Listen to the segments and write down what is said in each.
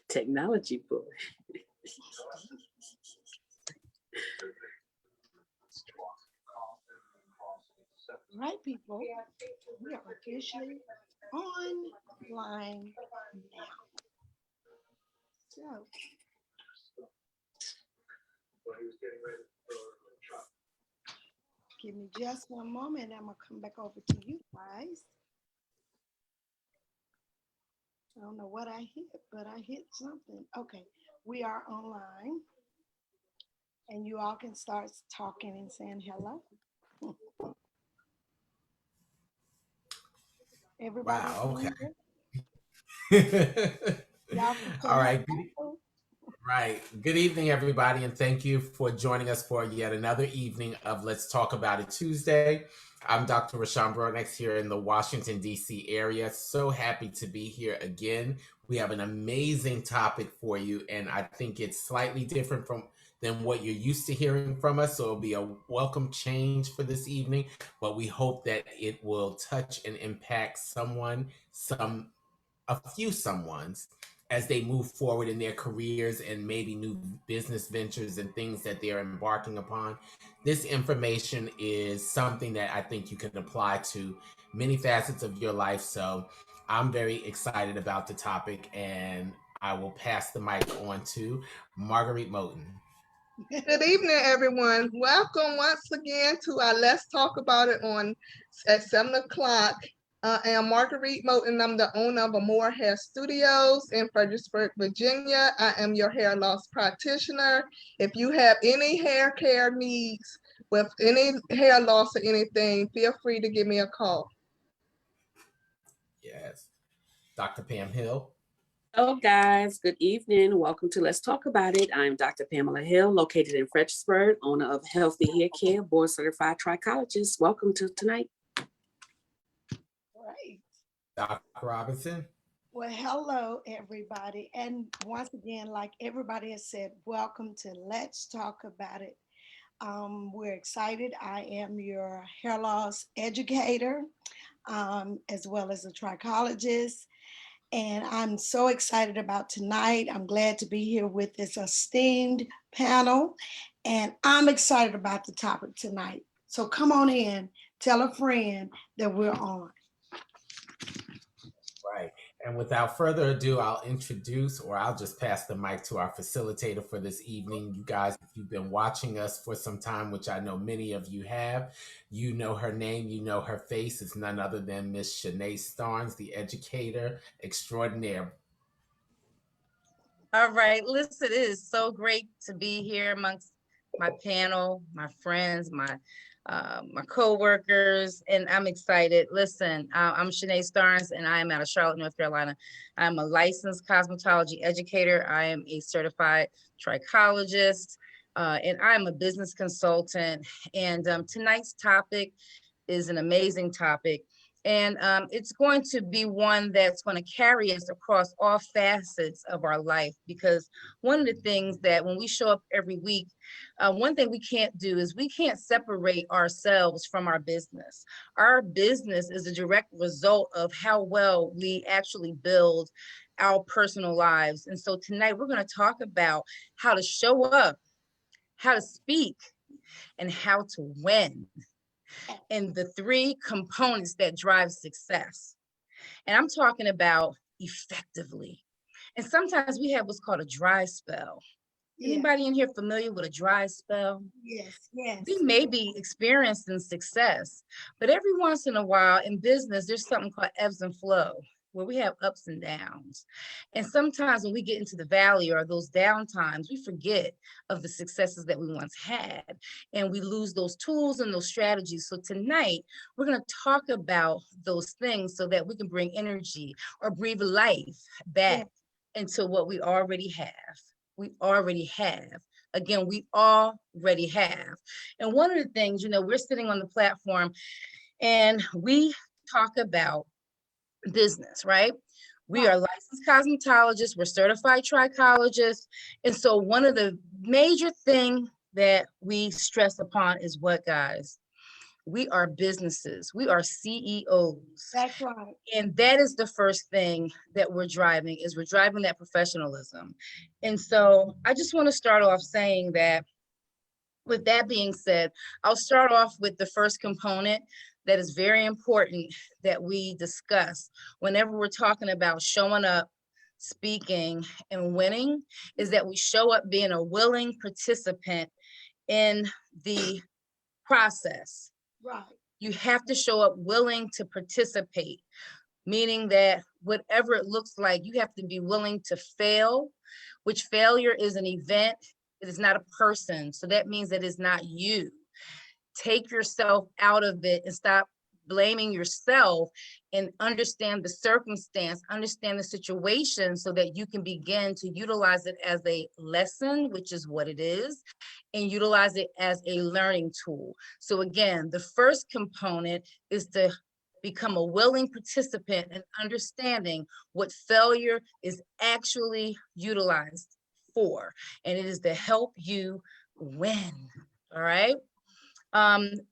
Technology boy. Right, people, we are officially online now. So, give me just one moment. I'm going to come back over to you guys. I don't know what I hit, but I hit something. Okay, we are online, and you all can start talking and saying hello. Everybody, Wow, okay. y'all can say All right. hello. Right. Good evening, everybody, and thank you for joining us for yet another evening of Let's Talk About It Tuesday. I'm Dr. Rashawn Bronex here in the Washington, D.C. area. So happy to be here again. We have an amazing topic for you, and I think it's slightly different than what you're used to hearing from us. So it'll be a welcome change for this evening, but we hope that it will touch and impact a few someones as they move forward in their careers and maybe new business ventures and things that they're embarking upon. This information is something that I think you can apply to many facets of your life. So I'm very excited about the topic, and I will pass the mic on to Marguerite Moten. Good evening, everyone. Welcome once again to our Let's Talk About It on at 7 o'clock. I am Marguerite Moten. I'm the owner of Amore Hair Studios in Fredericksburg, Virginia. I am your hair loss practitioner. If you have any hair care needs with any hair loss or anything, feel free to give me a call. Yes. Dr. Pam Hill. Hello, guys. Good evening. Welcome to Let's Talk About It. I'm Dr. Pamela Hill, located in Fredericksburg, owner of Healthy Hair Care, board certified trichologist. Welcome to tonight. Right. Dr. Robinson. Well, hello, everybody. And once again, like everybody has said, welcome to Let's Talk About It. We're excited. I am your hair loss educator, as well as a trichologist. And I'm so excited about tonight. I'm glad to be here with this esteemed panel. And I'm excited about the topic tonight. So come on in, tell a friend that we're on. Right. And without further ado, I'll just pass the mic to our facilitator for this evening. You guys, if you've been watching us for some time, which I know many of you have, you know her name, you know her face. It's none other than Miss Shanae Starnes, the educator extraordinaire. All right, listen, it is so great to be here amongst my panel, my friends, my co-workers, and I'm excited. Listen, I'm Shanae Starnes, and I am out of Charlotte, North Carolina. I'm a licensed cosmetology educator. I am a certified trichologist, and I'm a business consultant. And tonight's topic is an amazing topic. And it's going to be one that's going to carry us across all facets of our life, because one of the things that when we show up every week, one thing we can't do is we can't separate ourselves from our business. Our business is a direct result of how well we actually build our personal lives. And so tonight we're going to talk about how to show up, how to speak, and how to win, and the three components that drive success. And I'm talking about effectively. And sometimes we have what's called a dry spell. Yeah. Anybody in here familiar with a dry spell? Yes, yes. We may be experiencing success, but every once in a while in business, there's something called ebbs and flow, where we have ups and downs. And sometimes when we get into the valley or those down times, we forget of the successes that we once had, and we lose those tools and those strategies. So tonight, we're going to talk about those things so that we can bring energy or breathe life back into what we already have. We already have. Again, we already have. And one of the things, we're sitting on the platform and we talk about business, right? We are licensed cosmetologists, we're certified trichologists. And so one of the major things that we stress upon is what, guys? we are businesses. We are CEOs. That's right. And that is the first thing that we're driving that professionalism. And so I just want to start off saying that with that being said, I'll start off with the first component that is very important that we discuss whenever we're talking about showing up, speaking, and winning, is that we show up being a willing participant in the process. Right. You have to show up willing to participate, meaning that whatever it looks like, you have to be willing to fail, which failure is an event. It is not a person. So that means that it's not you. Take yourself out of it and stop blaming yourself and understand the circumstance, understand the situation so that you can begin to utilize it as a lesson, which is what it is, and utilize it as a learning tool. So again, the first component is to become a willing participant in understanding what failure is actually utilized for, and it is to help you win. All right.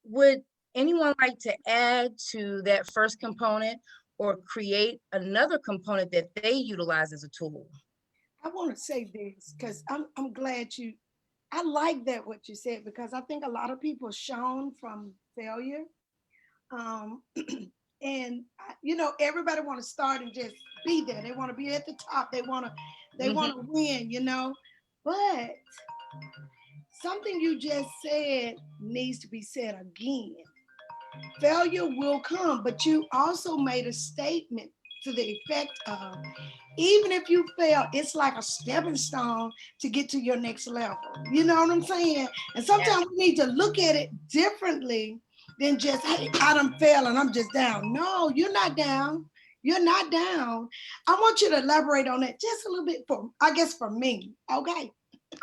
Would anyone like to add to that first component or create another component that they utilize as a tool? I want to say this because I'm glad I like that what you said, because I think a lot of people are shown from failure. And everybody want to start and just be there. They want to be at the top. They want to win, but something you just said needs to be said again. Failure will come, but you also made a statement to the effect of, even if you fail, it's like a stepping stone to get to your next level. You know what I'm saying? And sometimes we need to look at it differently than just, hey, I done failed and I'm just down. No, you're not down. You're not down. I want you to elaborate on that just a little bit for me. Okay.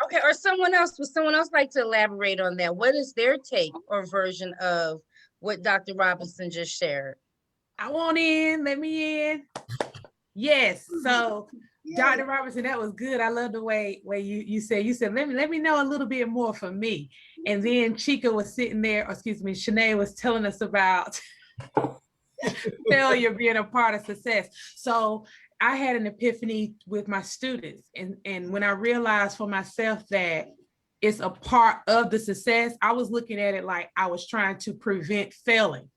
Okay, or someone else, would someone else like to elaborate on that? What is their take or version of what Dr. Robinson just shared? I want in, let me in. Yes, so Yeah. Dr. Robinson, that was good. I love the way you said, let me know a little bit more for me. And then Chica was sitting there, or excuse me, Shanae was telling us about failure being a part of success. So I had an epiphany with my students. And when I realized for myself that it's a part of the success, I was looking at it like I was trying to prevent failing.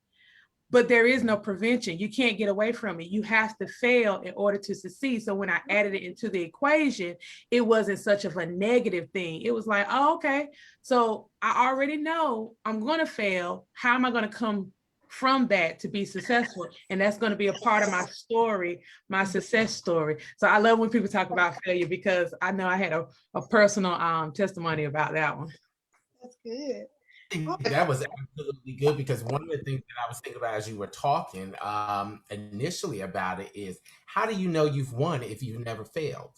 But there is no prevention. You can't get away from it. You have to fail in order to succeed. So when I added it into the equation, it wasn't such of a negative thing. It was like, oh, okay. So I already know I'm going to fail. How am I going to come from that to be successful? And that's going to be a part of my story, my success story. So I love when people talk about failure, because I know I had a personal testimony about that one. That's good. That was absolutely good, because one of the things that I was thinking about as you were talking initially about it is, how do you know you've won if you've never failed?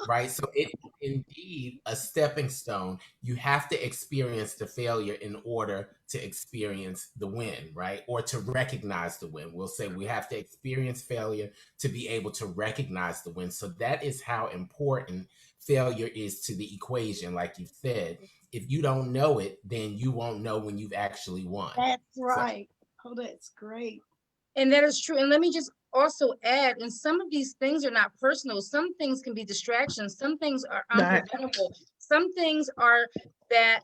Right? So it's indeed a stepping stone. You have to experience the failure in order to experience the win, right? Or to recognize the win. We'll say we have to experience failure to be able to recognize the win. So that is how important failure is to the equation, like you said. If you don't know it, then you won't know when you've actually won. That's right. Oh, that's great. And that is true. And let me just also add, and some of these things are not personal. Some things can be distractions. Some things are unpreventable. Some things are that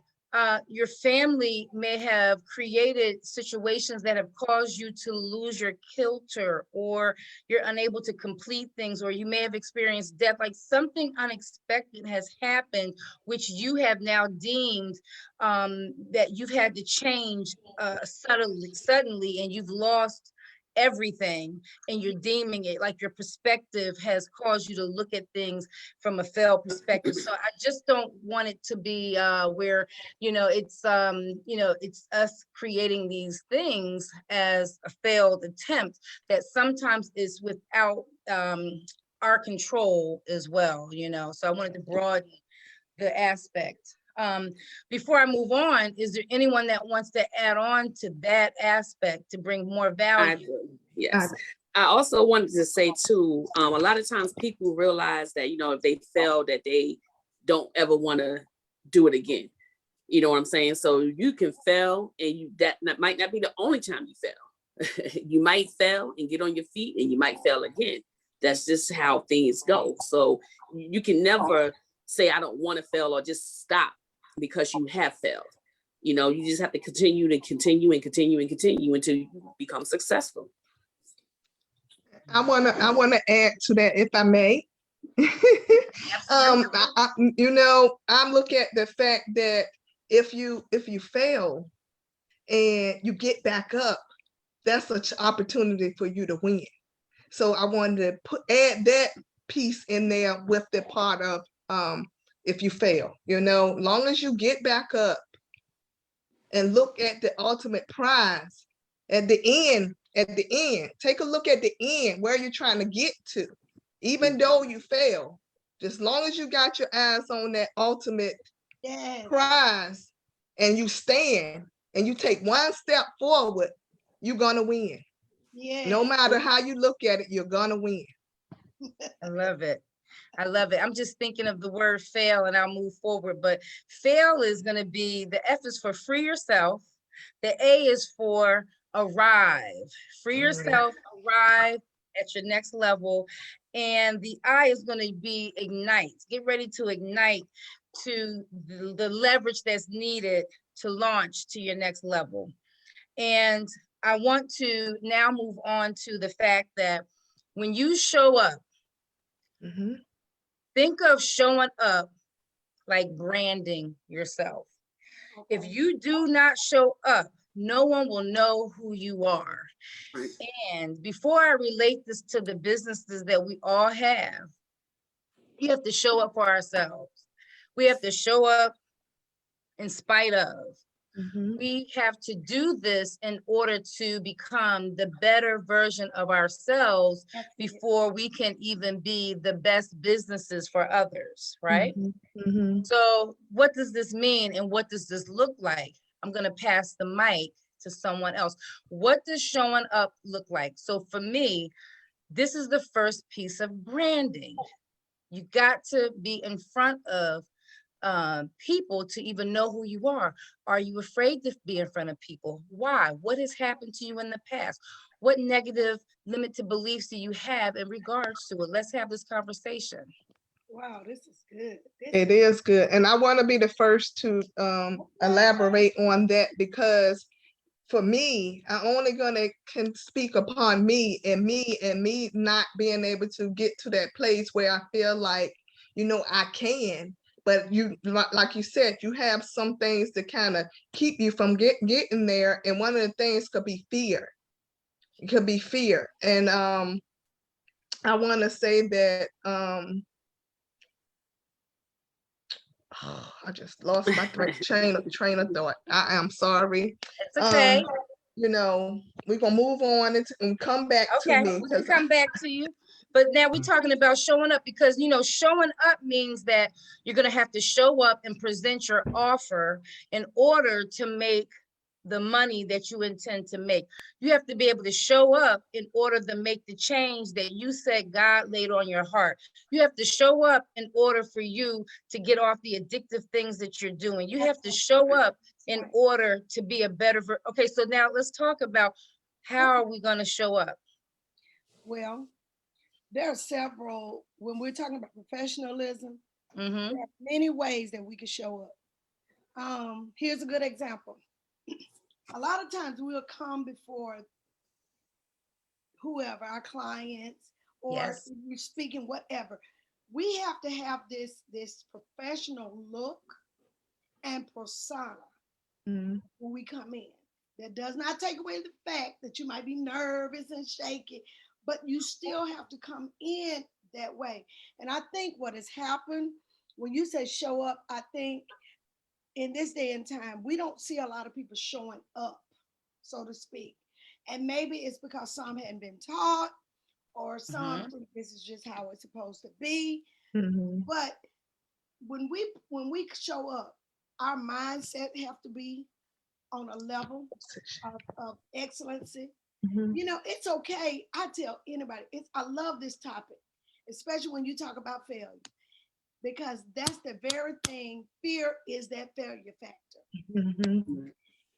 your family may have created situations that have caused you to lose your kilter, or you're unable to complete things, or you may have experienced death. Like something unexpected has happened, which you have now deemed that you've had to change suddenly, and you've lost everything, and you're deeming it like your perspective has caused you to look at things from a failed perspective. So I just don't want it to be where it's us creating these things as a failed attempt that sometimes is without our control as well. So I wanted to broaden the aspect. Before I move on, is there anyone that wants to add on to that aspect to bring more value? I do. Yes. I also wanted to say too, a lot of times people realize that, if they fail, that they don't ever want to do it again. You know what I'm saying? So you can fail, and might not be the only time you fail. You might fail and get on your feet, and you might fail again. That's just how things go. So you can never say, I don't want to fail, or just stop because you have failed. You know, you just have to continue and continue and continue and continue until you become successful. I wanna add to that, if I may. You know, I look at the fact that if you fail and you get back up, that's an opportunity for you to win. So I wanted to add that piece in there with the part of if you fail, you know, long as you get back up and look at the ultimate prize at the end, take a look at the end, where you're trying to get to. Even though you fail, just long as you got your eyes on that ultimate prize and you stand and you take one step forward, you're gonna win. Yeah. No matter how you look at it, you're gonna win. I love it. I love it. I'm just thinking of the word fail, and I'll move forward. But fail is going to be, the F is for free yourself. The A is for arrive. Free yourself, arrive at your next level. And the I is going to be ignite. Get ready to ignite to the leverage that's needed to launch to your next level. And I want to now move on to the fact that when you show up, think of showing up like branding yourself. If you do not show up, no one will know who you are. Right. And before I relate this to the businesses that we all have, we have to show up for ourselves. We have to show up in spite of. We have to do this in order to become the better version of ourselves before we can even be the best businesses for others, right? So what does this mean, and what does this look like? I'm going to pass the mic to someone else. What does showing up look like? So for me, this is the first piece of branding. You got to be in front of people to even know who you are. Are you afraid to be in front of people? Why? What has happened to you in the past? What negative limited beliefs do you have in regards to it? Let's have this conversation. Wow, this is good. It is good. And I want to be the first to elaborate on that, because for me, I only can speak upon me and me not being able to get to that place where I feel like, you know, I can. But you, like you said, you have some things to kind of keep you from getting there. And one of the things could be fear. It could be fear. And I want to say that I just lost my train of thought. I am sorry. It's okay. You know, we're gonna move on and come back to me. We can come back to you. But now we're talking about showing up, because, you know, showing up means that you're going to have to show up and present your offer in order to make the money that you intend to make. You have to be able to show up in order to make the change that you said God laid on your heart. You have to show up in order for you to get off the addictive things that you're doing. You have to show up in order to be a better okay, so now let's talk about, how are we going to show up? Well, there are several, when we're talking about professionalism, there are many ways that we can show up. Here's a good example. A lot of times we'll come before whoever, our clients, or we're speaking whatever. We have to have this professional look and persona when we come in. That does not take away the fact that you might be nervous and shaky, but you still have to come in that way. And I think what has happened, when you say show up, I think in this day and time, we don't see a lot of people showing up, so to speak. And maybe it's because some hadn't been taught, or some think this is just how it's supposed to be. But when we show up, our mindset have to be on a level of excellency. You know, it's okay. I tell anybody, I love this topic, especially when you talk about failure, because that's the very thing. Fear is that failure factor. Mhm.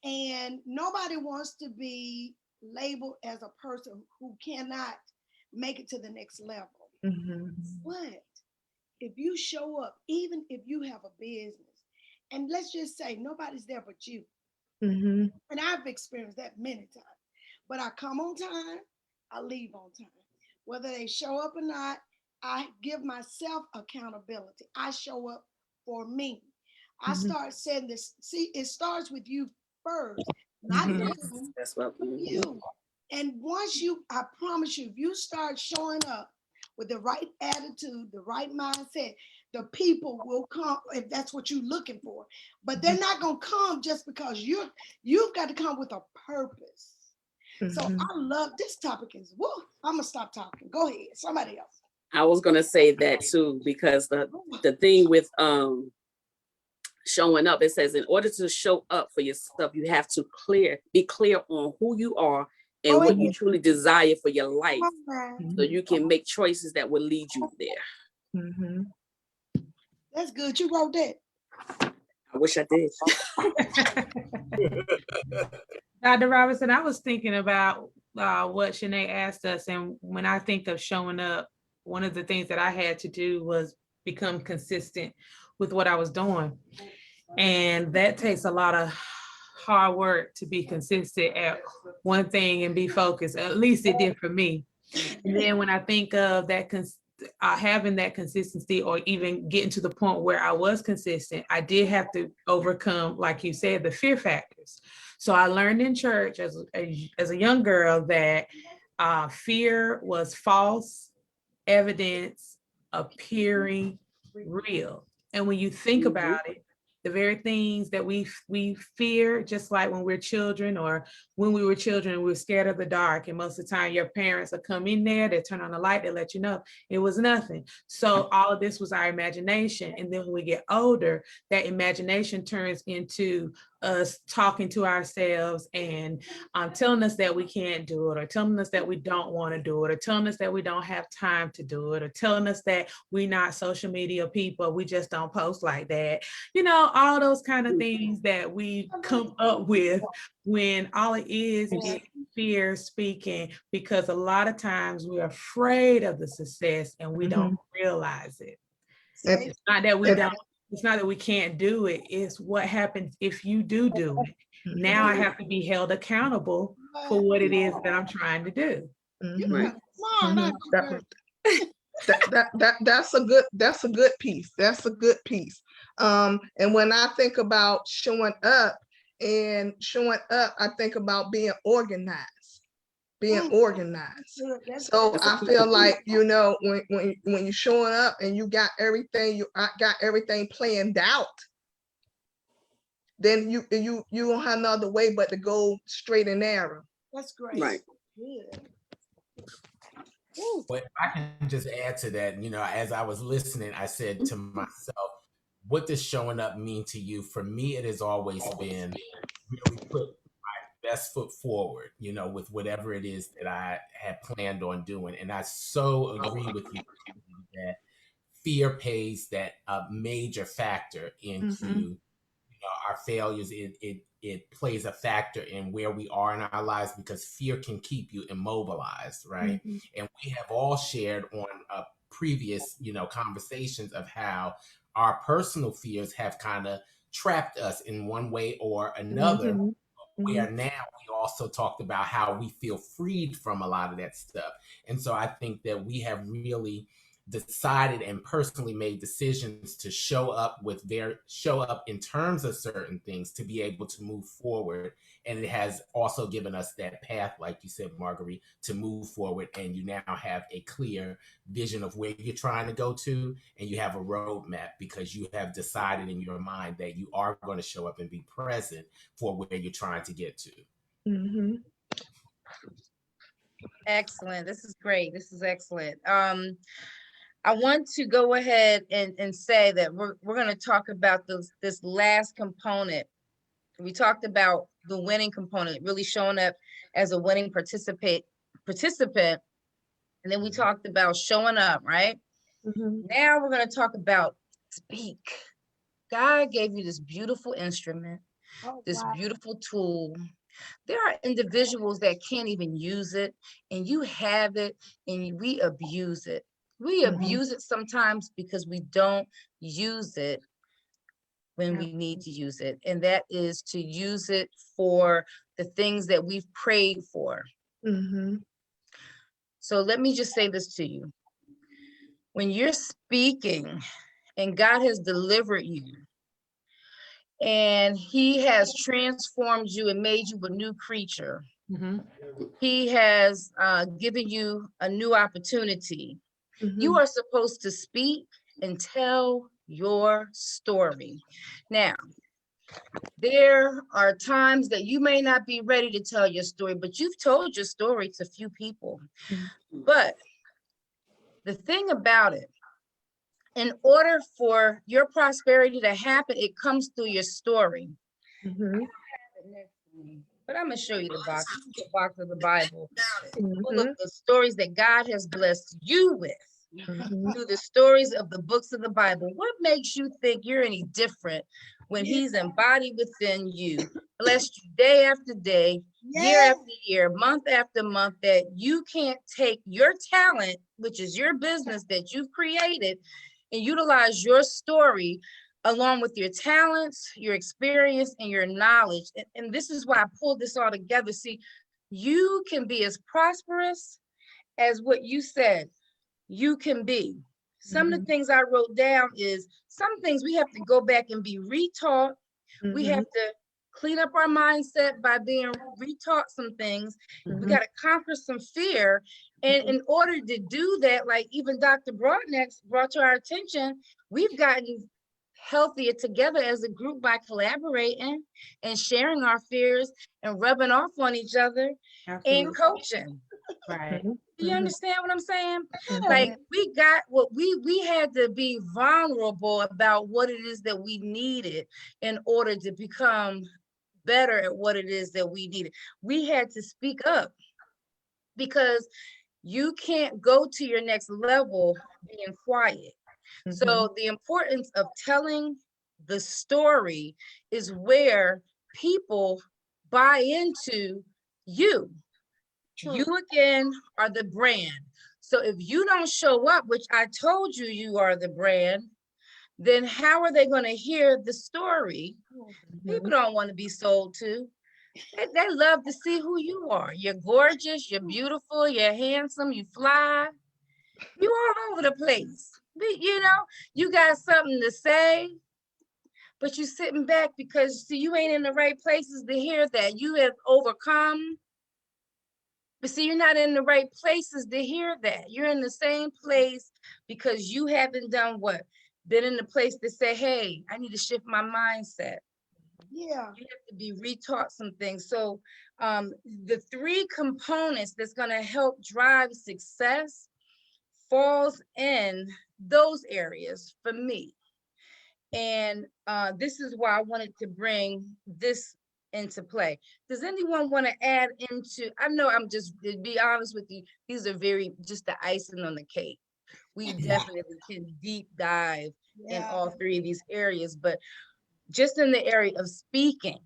And nobody wants to be labeled as a person who cannot make it to the next level. Mhm. But if you show up, even if you have a business, and let's just say nobody's there but you, Mhm. and I've experienced that many times, but I come on time, I leave on time. Whether they show up or not, I give myself accountability. I show up for me. I Mhm. start saying this. See, it starts with you first, not Mhm. them, That's what. but you. And once you, I promise you, if you start showing up with the right attitude, the right mindset, the people will come if that's what you're looking for. But they're not gonna come just because you've got to come with a purpose. So Mhm. I love this topic is woo. I'm gonna stop talking. Go ahead, somebody else. I was gonna say that too, because the thing with showing up, it says in order to show up for yourself, you have to be clear on who you are and Oh, what yeah. you truly desire for your life, so Mhm. you can make choices that will lead you there. Mhm. That's good. You wrote that. I wish I did. Dr. Robinson, I was thinking about what Shanae asked us, and when I think of showing up, one of the things that I had to do was become consistent with what I was doing. And that takes a lot of hard work to be consistent at one thing and be focused. At least it did for me. And then when I think of that, having that consistency or even getting to the point where I was consistent, I did have to overcome, like you said, the fear factors. So I learned in church as a young girl that fear was false evidence appearing real. And when you think about it, the very things that we fear, just like when we're children or when we were children, we were scared of the dark. And most of the time your parents will come in there, they turn on the light, they let you know it was nothing. So all of this was our imagination. And then when we get older, that imagination turns into us talking to ourselves and telling us that we can't do it, or telling us that we don't want to do it, or telling us that we don't have time to do it, or telling us that we're not social media people, we just don't post like that. You know, all those kind of things that we come up with when all it is fear speaking, because a lot of times we're afraid of the success and we don't realize it. And- It's not that we and- don't, it's not that we can't do it. It's what happens if you do it. Now I have to be held accountable for what it is that I'm trying to do. You Mhm. got smart, aren't you, girl? That's a good piece. That's a good piece. And when I think about showing up, I think about being organized. Mm. Organized. Good. That's So That's a I key feel component. like, when you're showing up and you got everything, got everything planned out, then you don't have no other way but to go straight and narrow. That's great. Right. Good. Woo. But if I can just add to that, as I was listening, I said to myself, what does showing up mean to you? For me, it has always been really put my best foot forward, with whatever it is that I had planned on doing. And I so agree with you that fear plays that a major factor into our failures. It plays a factor in where we are in our lives, because fear can keep you immobilized, right? And we have all shared on previous conversations of how our personal fears have kind of trapped us in one way or another, where now we also talked about how we feel freed from a lot of that stuff. And so I think that we have really decided and personally made decisions to show up in terms of certain things to be able to move forward. And it has also given us that path, like you said, Marguerite, to move forward. And you now have a clear vision of where you're trying to go to, and you have a roadmap because you have decided in your mind that you are going to show up and be present for where you're trying to get to. Excellent. This is great. This is excellent. I want to go ahead and say that we're going to talk about this last component. We talked about the winning component, really showing up as a winning participant. And then we talked about showing up, right? Now we're going to talk about speak. God gave you this beautiful instrument. Oh, this wow. beautiful tool. There are individuals that can't even use it, and you have it, and we abuse it. We Mhm. abuse it sometimes because we don't use it when we need to use it, and that is to use it for the things that we've prayed for. Mhm. So let me just say this to you. When you're speaking and God has delivered you and he has transformed you and made you a new creature, Mhm. he has given you a new opportunity, you Mhm. are supposed to speak and tell your story. Now, there are times that you may not be ready to tell your story, but you've told your story to few people. But the thing about it, in order for your prosperity to happen, it comes through your story. Mhm. But I'm gonna show you the box of the Bible, full of Mhm. the stories that God has blessed you with. Mhm. Through the stories of the books of the Bible. What makes you think you're any different when he's embodied within you, blessed you day after day, year Yeah. after year, month after month, that you can't take your talent, which is your business that you've created, and utilize your story along with your talents, your experience, and your knowledge. And this is why I pulled this all together. See, you can be as prosperous as what you said you can be. Some of the things I wrote down is some things we have to go back and be retaught. We have Mhm. to clean up our mindset by being retaught some things. We got to conquer some fear. And in order to do that, like even Dr. Broadnex brought to our attention, we've gotten healthier together as a group by collaborating and sharing our fears and rubbing off on each other and Absolutely. coaching. Right. Do you Mhm. understand what I'm saying? Yeah. Like we got what we had to be vulnerable about what it is that we needed in order to become better at what it is that we needed. We had to speak up because you can't go to your next level being quiet. So the importance of telling the story is where people buy into you. You True. again are the brand. So if you don't show up, which I told you you are the brand, then how are they going to hear the story? People don't want to be sold to. They love to see who you are. You're gorgeous, you're beautiful, you're handsome, you fly, you all over the place. You know, you got something to say, but you're sitting back because see, you ain't in the right places to hear that. You have overcome. But see, you're not in the right places to hear that. You're in the same place because you haven't done what? Been in the place to say, hey, I need to shift my mindset. Yeah. You have to be retaught some things. So the three components that's going to help drive success falls in those areas for me. And this is why I wanted to bring this into play. Does anyone want to add into, I know I'm just, to be honest with you, these are very, just the icing on the cake. We definitely can deep dive in Yeah. all three of these areas, but just in the area of speaking,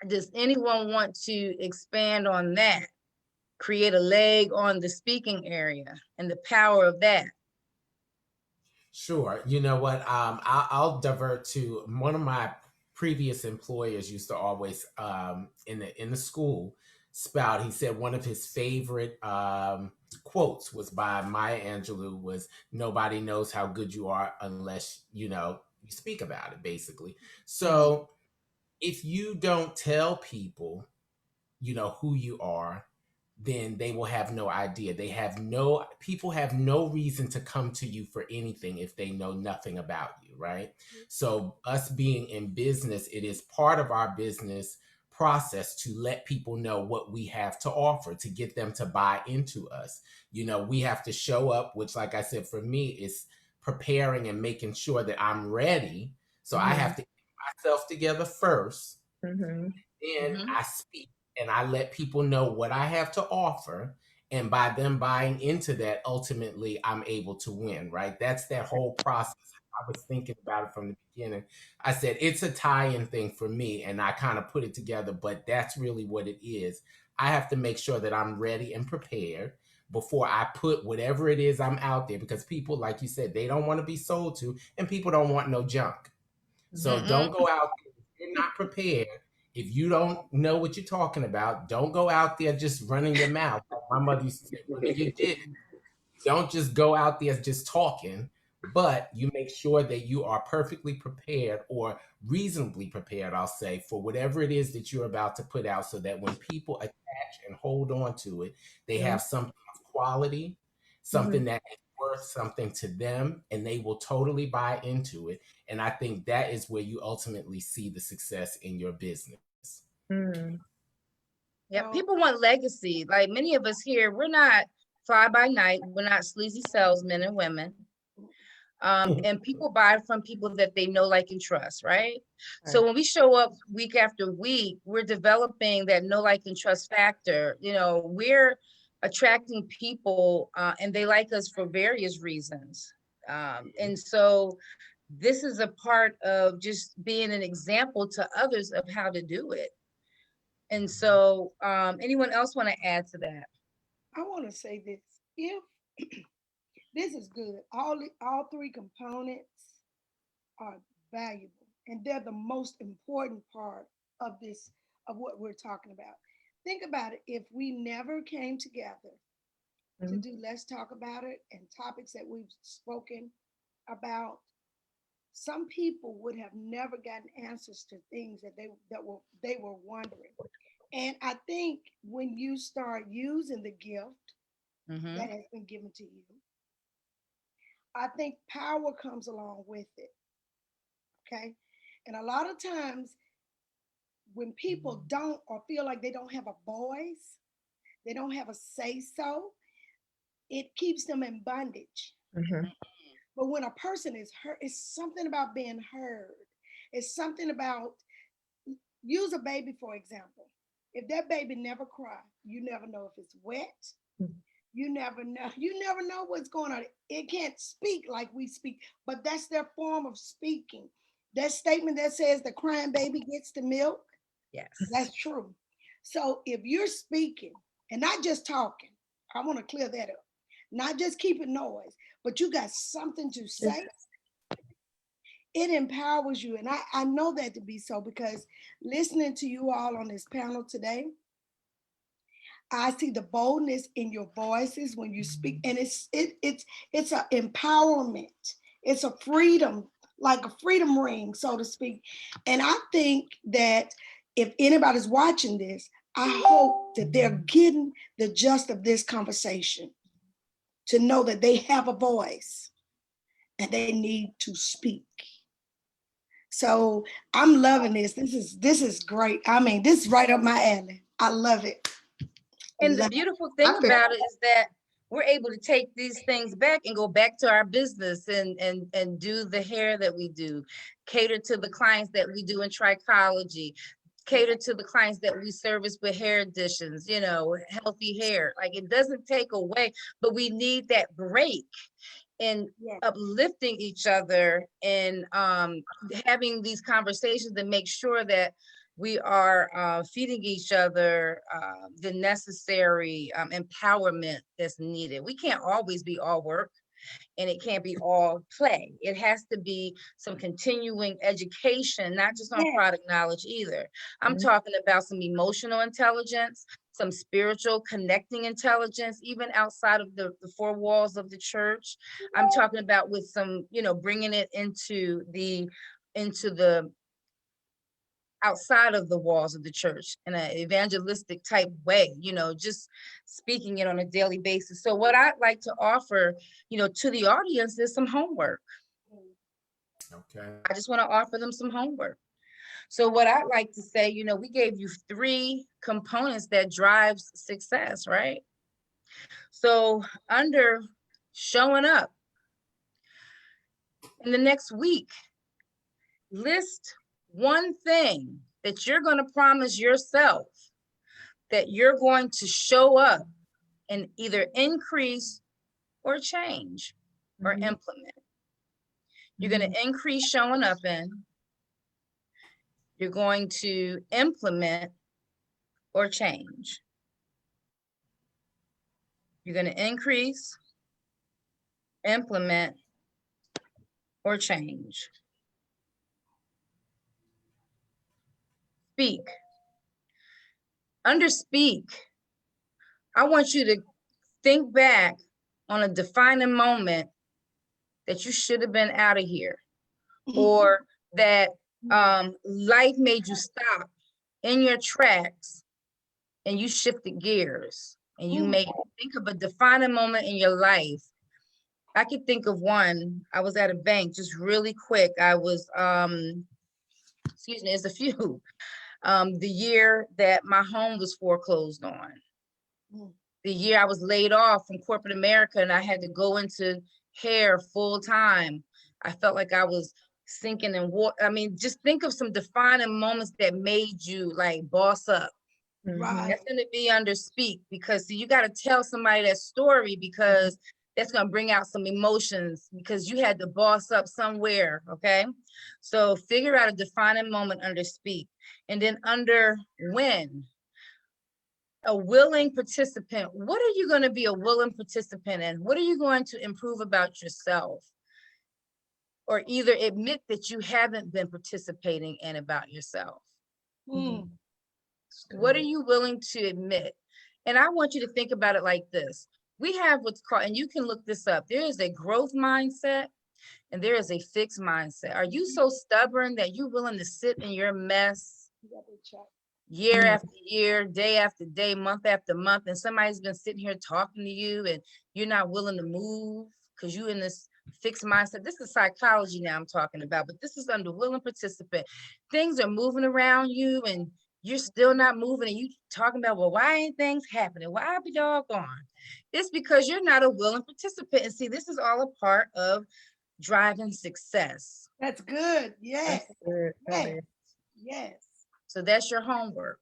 does anyone want to expand on that? Create a leg on the speaking area and the power of that. Sure. You know what? I'll divert to one of my previous employers used to always in the school spout. He said one of his favorite quotes was by Maya Angelou was nobody knows how good you are unless you speak about it, basically. So if you don't tell people who you are, then they will have no idea. People have no reason to come to you for anything if they know nothing about you, right? So us being in business, it is part of our business process to let people know what we have to offer, to get them to buy into us. We have to show up, which like I said, for me is preparing and making sure that I'm ready. So I have to get myself together first, Mhm. then Mhm. I speak and I let people know what I have to offer. And by them buying into that, ultimately, I'm able to win, right? That's that whole process I was thinking about it from the beginning. I said it's a tie-in thing for me, and I kind of put it together, but that's really what it is. I have to make sure that I'm ready and prepared before I put whatever it is I'm out there, because people, like you said, they don't want to be sold to, and people don't want no junk. So don't go out there if you're not prepared. If you don't know what you're talking about, don't go out there just running your mouth. Like my mother used to say, well, you did. Don't just go out there just talking, but you make sure that you are perfectly prepared, or reasonably prepared, I'll say, for whatever it is that you're about to put out, so that when people attach and hold on to it, they have something of quality, something that is worth something to them, and they will totally buy into it. And I think that is where you ultimately see the success in your business. Yeah, So, people want legacy. Like many of us here, we're not fly by night. We're not sleazy salesmen and women. And people buy from people that they know, like, and trust, right? So when we show up week after week, we're developing that know, like, and trust factor. You know, we're attracting people and they like us for various reasons. And so this is a part of just being an example to others of how to do it. And so anyone else want to add to that? I want to say this. If this is good, all three components are valuable, and they're the most important part of this, of what we're talking about. Think about it. If we never came together to do Let's Talk About It and topics that we've spoken about, some people would have never gotten answers to things that they were wondering. And I think when you start using the gift that has been given to you, I think power comes along with it. Okay. And a lot of times when people don't, or feel like they don't have a voice, they don't have a say so, it keeps them in bondage. But when a person is heard, it's something about being heard. It's something about, use a baby, for example. If that baby never cries, you never know if it's wet. You never know what's going on. It can't speak like we speak, but that's their form of speaking. That statement that says the crying baby gets the milk, Yes. that's true. So if you're speaking and not just talking, I want to clear that up. Not just keeping noise, but you got something to say. It empowers you. And I know that to be so, because listening to you all on this panel today, I see the boldness in your voices when you speak, and it's an empowerment. It's a freedom, like a freedom ring, so to speak. And I think that if anybody's watching this, I hope that they're getting the gist of this conversation, to know that they have a voice and they need to speak. So I'm loving this. This is great. I mean, this is right up my alley. I love it. And the beautiful thing about it is that we're able to take these things back and go back to our business and do the hair that we do, cater to the clients that we do in trichology, cater to the clients that we service with hair additions, you know, healthy hair. Like, it doesn't take away, but we need that break in uplifting each other and having these conversations to make sure that we are feeding each other the necessary empowerment that's needed. We can't always be all work, and it can't be all play. It has to be some continuing education, not just on product knowledge either. I'm talking about some emotional intelligence, some spiritual connecting intelligence, even outside of the four walls of the church. I'm talking about with some, you know, bringing it into the outside of the walls of the church in an evangelistic type way, you know, just speaking it on a daily basis. So what I'd like to offer, you know, to the audience is some homework. Okay. I just want to offer them some homework. So what I'd like to say, you know, we gave you 3 components that drives success, right? So under showing up, in the next week, list one thing that you're going to promise yourself that you're going to show up and either increase or change or implement. You're going to increase showing up in. You're going to implement or change. You're going to increase, implement, or change. Speak. Under speak, I want you to think back on a defining moment that you should have been out of here, or that life made you stop in your tracks and you shifted gears and you made, think of a defining moment in your life. I could think of one. I was at a bank just really quick. I was, excuse me, there's a few. The year that my home was foreclosed on. The year I was laid off from corporate America and I had to go into hair full time. I felt like I was sinking in water. I mean, just think of some defining moments that made you like boss up. Right. That's going to be under speak, because see, you got to tell somebody that story, because that's going to bring out some emotions, because you had to boss up somewhere. Okay. So figure out a defining moment under speak. And then under win, a willing participant. What are you going to be a willing participant in? What are you going to improve about yourself? Or either admit that you haven't been participating in about yourself. What are you willing to admit? And I want you to think about it like this. We have what's called, and you can look this up, there is a growth mindset and there is a fixed mindset. Are you so stubborn that you're willing to sit in your mess year after year, day after day, month after month, and somebody's been sitting here talking to you and you're not willing to move because you're in this fixed mindset? This is psychology now I'm talking about, but this is under willing participant. Things are moving around you and you're still not moving, and you talking about, well, why ain't things happening? Why be doggone? It's because you're not a willing participant. And see, this is all a part of driving success. That's good. Yes. That's good. Yes. Yes. So that's your homework.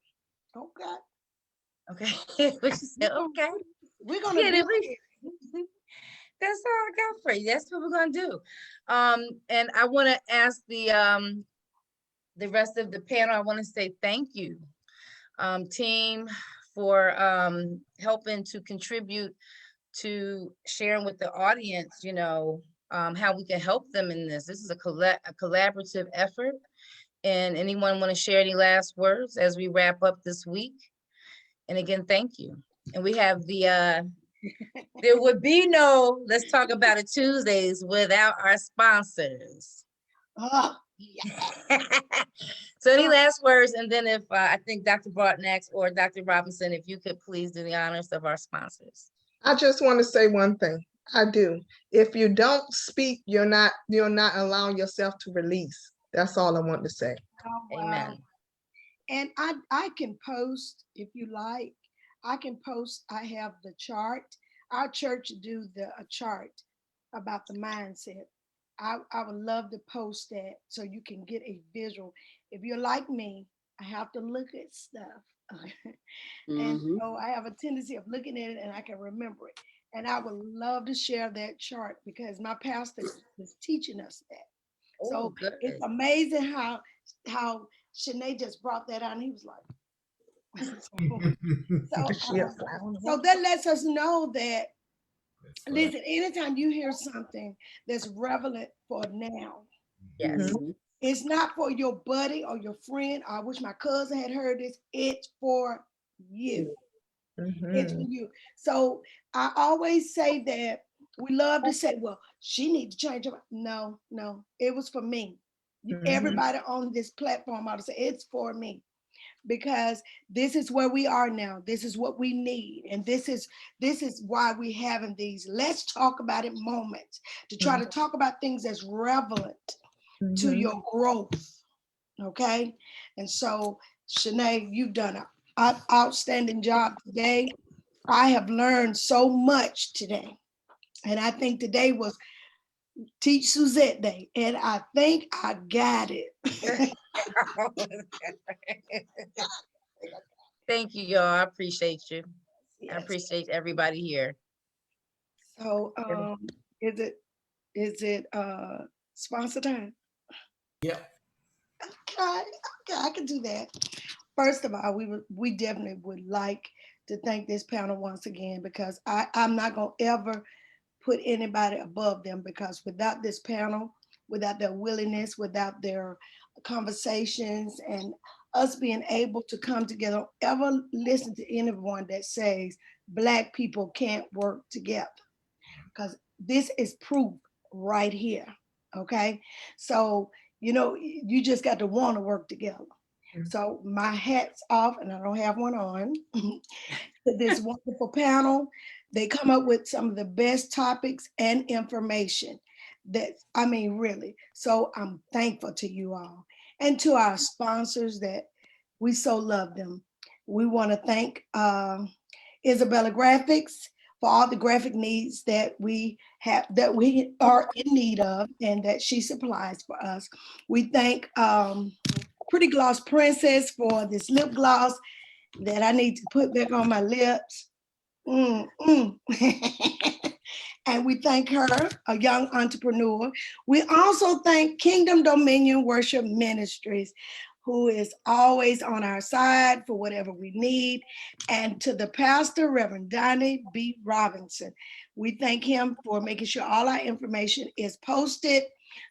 Okay. Okay. What you said, okay. We're gonna Yeah, do it. That's all I got for you. That's what we're gonna do. And I want to ask the rest of the panel, I want to say thank you, team, for helping to contribute to sharing with the audience, you know, how we can help them in this. This is a collaborative effort. And anyone want to share any last words as we wrap up this week? And again, thank you. And we have the, there would be no Let's Talk About It Tuesdays without our sponsors. Oh, yeah. So any last words? And then if I think Dr. Broadnax or Dr. Robinson, if you could please do the honors of our sponsors. I just want to say one thing. I do. If you don't speak, you're not allowing yourself to release. That's all I want to say. Oh, wow. Amen. And I can post, if you like, I can post, I have the chart. Our church do a chart about the mindset. I would love to post that so you can get a visual. If you're like me, I have to look at stuff. And so I have a tendency of looking at it and I can remember it. And I would love to share that chart because my pastor is teaching us that. So good. it's amazing how Shanae just brought that out and he was like, so that lets us know that, listen, anytime you hear something that's relevant for now, Yes. it's not for your buddy or your friend. I wish my cousin had heard this. It's for you. It's for you. So I always say that we love to say, well, she needs to change her. No, it was for me. Everybody on this platform ought to say it's for me, because this is where we are now. This is what we need. And this is why we having these Let's Talk About It moments, to try to talk about things that's relevant to your growth. Okay. And so Shanae, you've done an outstanding job today. I have learned so much today. And I think today was Teach Suzette Day. And I think I got it. Thank you, y'all. I appreciate you. Yes. I appreciate everybody here. So is it Sponsor time. Yeah. Okay, I can do that. First of all, we definitely would like to thank this panel once again, because I'm not gonna ever put anybody above them, because without this panel, without their willingness, without their conversations, and us being able to come together, don't ever listen to anyone that says Black people can't work together, because this is proof right here. Okay, so you just got to want to work together. So my hat's off, and I don't have one on, to this wonderful panel. They come up with some of the best topics and information I mean, really. So I'm thankful to you all, and to our sponsors that we so love them. We want to thank Isabella Graphics for all the graphic needs that we have, that we are in need of, and that she supplies for us. We thank Pretty Gloss Princess for this lip gloss that I need to put back on my lips. And we thank her, a young entrepreneur. We also thank Kingdom Dominion Worship Ministries, who is always on our side for whatever we need. And to the pastor, Reverend Donnie B. Robinson, we thank him for making sure all our information is posted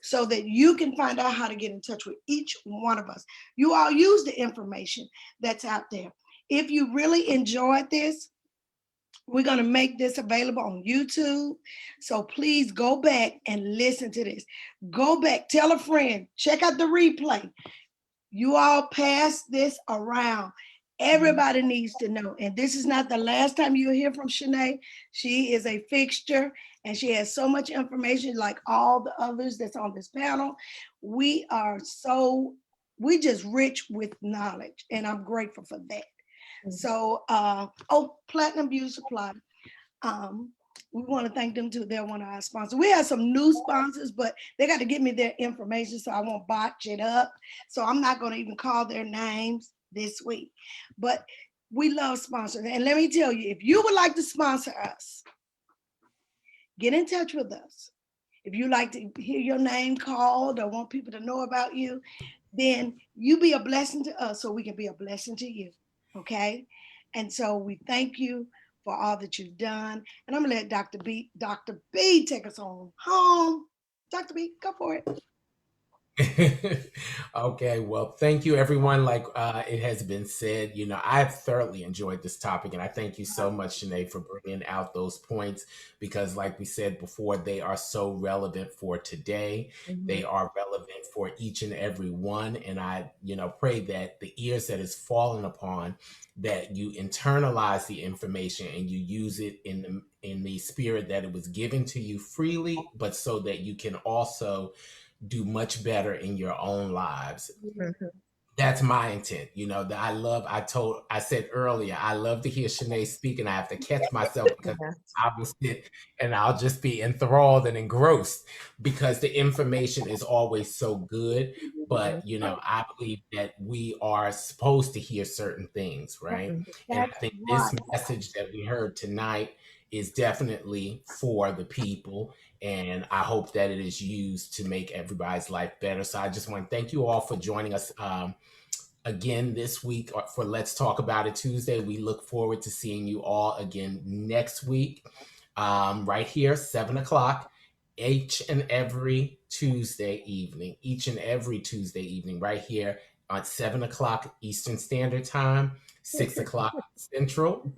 so that you can find out how to get in touch with each one of us. You all use the information that's out there. If you really enjoyed this, we're going to make this available on YouTube. So please go back and listen to this. Go back, tell a friend, check out the replay. You all pass this around. Everybody needs to know. And this is not the last time you'll hear from Shanae. She is a fixture, and she has so much information, like all the others that's on this panel. We just rich with knowledge, and I'm grateful for that. So, Platinum Beauty Supply. We want to thank them too. They're one of our sponsors. We have some new sponsors, but they got to give me their information so I won't botch it up. So I'm not going to even call their names this week. But we love sponsors. And let me tell you, if you would like to sponsor us, get in touch with us. If you like to hear your name called or want people to know about you, then you be a blessing to us so we can be a blessing to you. Okay? And so we thank you for all that you've done. And I'm gonna let Dr. B take us on home. Dr. B, go for it. Okay, well, thank you, everyone. Like it has been said, I've thoroughly enjoyed this topic, and I thank you so much, Shanae, for bringing out those points, because like we said before, they are so relevant for today. They are relevant for each and every one, and I, pray that the ears that is fallen upon, that you internalize the information and you use it in the spirit that it was given to you freely, but so that you can also do much better in your own lives. That's my intent. I said earlier, I love to hear Shanae speak, and I have to catch myself because I will sit and I'll just be enthralled and engrossed because the information is always so good. But, I believe that we are supposed to hear certain things, right? And I think this message that we heard tonight is definitely for the people. And I hope that it is used to make everybody's life better. So I just want to thank you all for joining us again this week for Let's Talk About It Tuesday. We look forward to seeing you all again next week, right here, 7 o'clock, each and every Tuesday evening, right here at 7 o'clock Eastern Standard Time, 6 o'clock Central,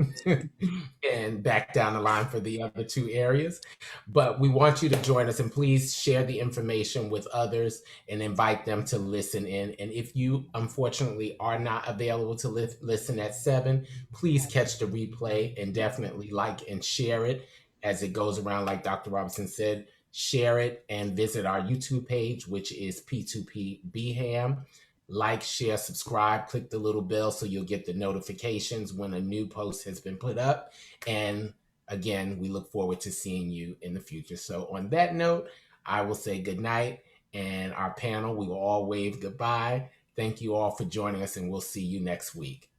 and back down the line for the other two areas. But we want you to join us, and please share the information with others and invite them to listen in. And if you unfortunately are not available to listen at 7, please catch the replay and definitely like and share it as it goes around. Like Dr. Robinson said, share it and visit our YouTube page, which is P2P BHAM. Like, share, subscribe, click the little bell so you'll get the notifications when a new post has been put up. And again, we look forward to seeing you in the future. So on that note, I will say good night, and our panel, we will all wave goodbye. Thank you all for joining us, and we'll see you next week.